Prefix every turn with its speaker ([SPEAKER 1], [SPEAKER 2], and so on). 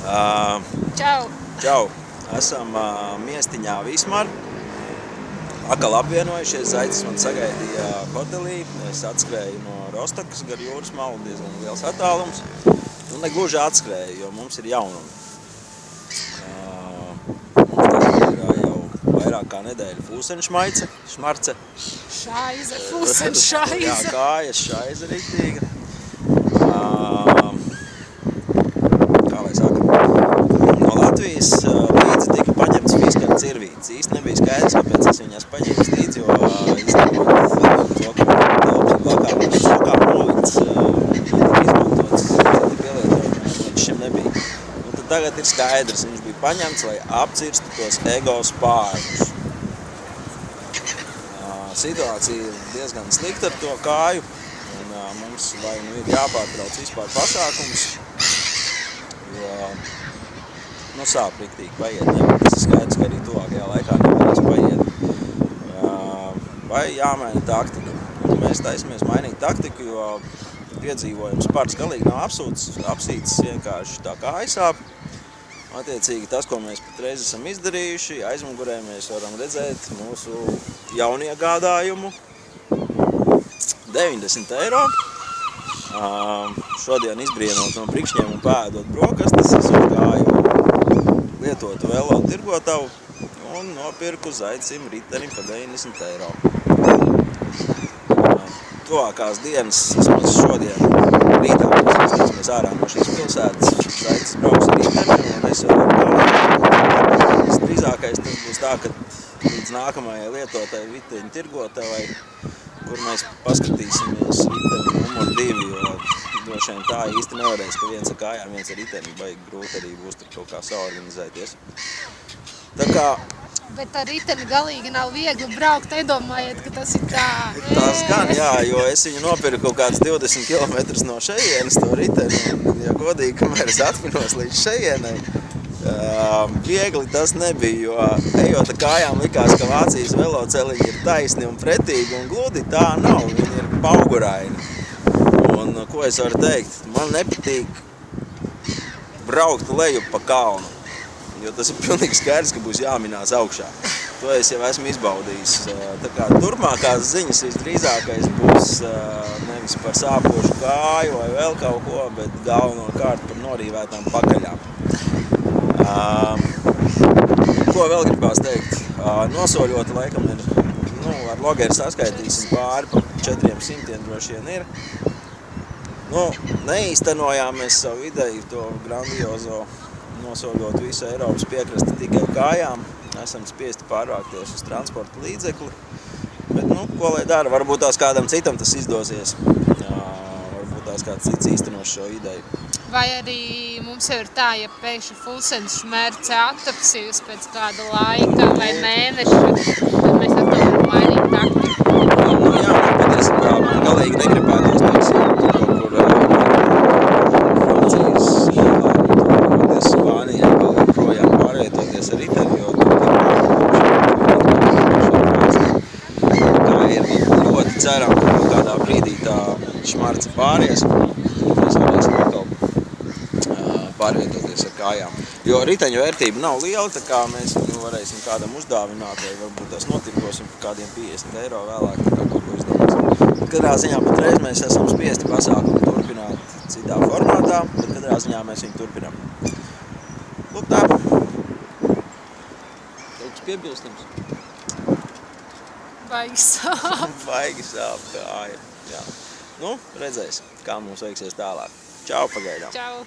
[SPEAKER 1] Čau!
[SPEAKER 2] Čau! Esam Miestiņā Vismar. Atkal apvienojušies, Zaicis man sagaidīja hotelī. Es atskrēju no Rostokas gar jūras malu, diezgan liels attālums. Nu, negluži atskrēju, jo mums ir jaunumi. Mums tas ir jau vairāk kā nedēļa fūsenšmaice, šmarce.
[SPEAKER 1] Šaize, fūsenšaize.
[SPEAKER 2] Jā, kājas šaize riktīga. Kā lai saka? No Latvijas līdzi tika paņemts fiskara cirvītis. Īsti nebija skaidrs, kāpēc es viņas paņēmis līdzi, jo izdomot to, ka telpīgi lokā novids tika izmantots citi pielietojumi, līdz šim nebija. Un tad tagad ir skaidrs, viņš bija paņemts, lai apcirstu tos ego spārnus. Situācija ir diezgan slikta ar to kāju, un mums vai nu ir jāpārtrauc vispār pasākums, jo sāp riktīgi paiet, tas ir skaidrs, ka arī tuvākajā laikā nevarēs paiet. Vai jāmaina taktika. Mēs taisamies mainīt taktiku, jo piedzīvojums parts galīgi nav apsīts, vienkārši tā kā aizsāp. Attiecīgi tas, ko mēs patreiz esam izdarījuši, aizmugurē mēs varam redzēt mūsu jauniegādājumu 90 eiro. Šodien izbrienot no prikšņiem un pēdot brokastis, es uzgāju lietotu velo tirgotavu un nopirku Zaicim riteni par 90 eiro. Tuvākās dienas, vismaz šodien, rītā mēs ārā no šīs pilsētas, Zaicis brauks riteni un es jau drīzākais tas būs tā, ka līdz nākamajai lietotai riteņu tirgotavai, kur mēs paskatīsimies riteni numur 2, jo droši vien tā īsti nevarēs, ka viens ar kājām, viens ar riteni, baigi grūti arī būs tur kaut kā saorganizēties. Tā kā
[SPEAKER 1] Bet ar riteni galīgi nav viegli braukt, nedomājiet, ka tas ir tā.
[SPEAKER 2] Tas gan, jā, jo es viņu nopirku kaut kāds 20 km no šejienes to riteni, un, ja godīgi, kamēr es atminos līdz šejienei, viegli tas nebija, jo ejot ar kājām likās, ka Vācijas veloceliņi ir taisni un pretīgi un gludi, tā nav, viņi ir pauguraini. Un ko es varu teikt? Man nepatīk braukt leju pa kalnu. Jo tas ir pilnīgi skaidrs, ka būs jāminās augšā. To es jau esmu izbaudījis. Tā kā turpmākās ziņas visdrīzākais būs nevis par sāpošu kāju vai vēl kaut ko, bet galvenokārt par norīvētām pakaļām. Ko vēl gribās teikt? Nosoļota laikam ir, ar logeri saskaitīsim pāri pa 400 droši vien ir. Neīstenojām mēs savu ideju, to grandiozo nosoļot visu Eiropas piekrasti tikai kājām. Esam spiesti pārvākties uz transporta līdzekli. Bet, ko lai dara? Varbūt tās kādam citam tas izdosies. Varbūt tās kāds cits īstenos šo ideju.
[SPEAKER 1] Vai arī mums jau ir tā, ja pēkšņi fūsenšmērce attapsīs pēc kāda laika vai mēneša, tad mēs atkal varam mainīt taktiku.
[SPEAKER 2] Jā, patiesībā man galīgi negribētos, teiksim, kaut kur Francijas Spānijā vēl projām pārvietoties ar riteni, jo tā ir ļoti ceram, ka kādā brīdī tā šmarce pāries, mēs varēsim atkal pārvietoties ar kājām. Jo riteņu vērtība nav liela, tā kā mēs viņu varēsim kādam uzdāvināt, vai varbūt tās notirgosim par kādiem 50 eiro vēlāk, tā kā kaut ko izdomāsim. Katrā ziņā patreiz mēs esam spiesti pasākumu turpināt citā formātā, bet katrā ziņā mēs viņu turpinām. Lūk tā. Kaut kas piebilstams?
[SPEAKER 1] Baigi sāp.
[SPEAKER 2] Baigi sāp kāja. Jā. Redzēsim, kā mums veiksies tālāk. Čau pagaidām.
[SPEAKER 1] Čau.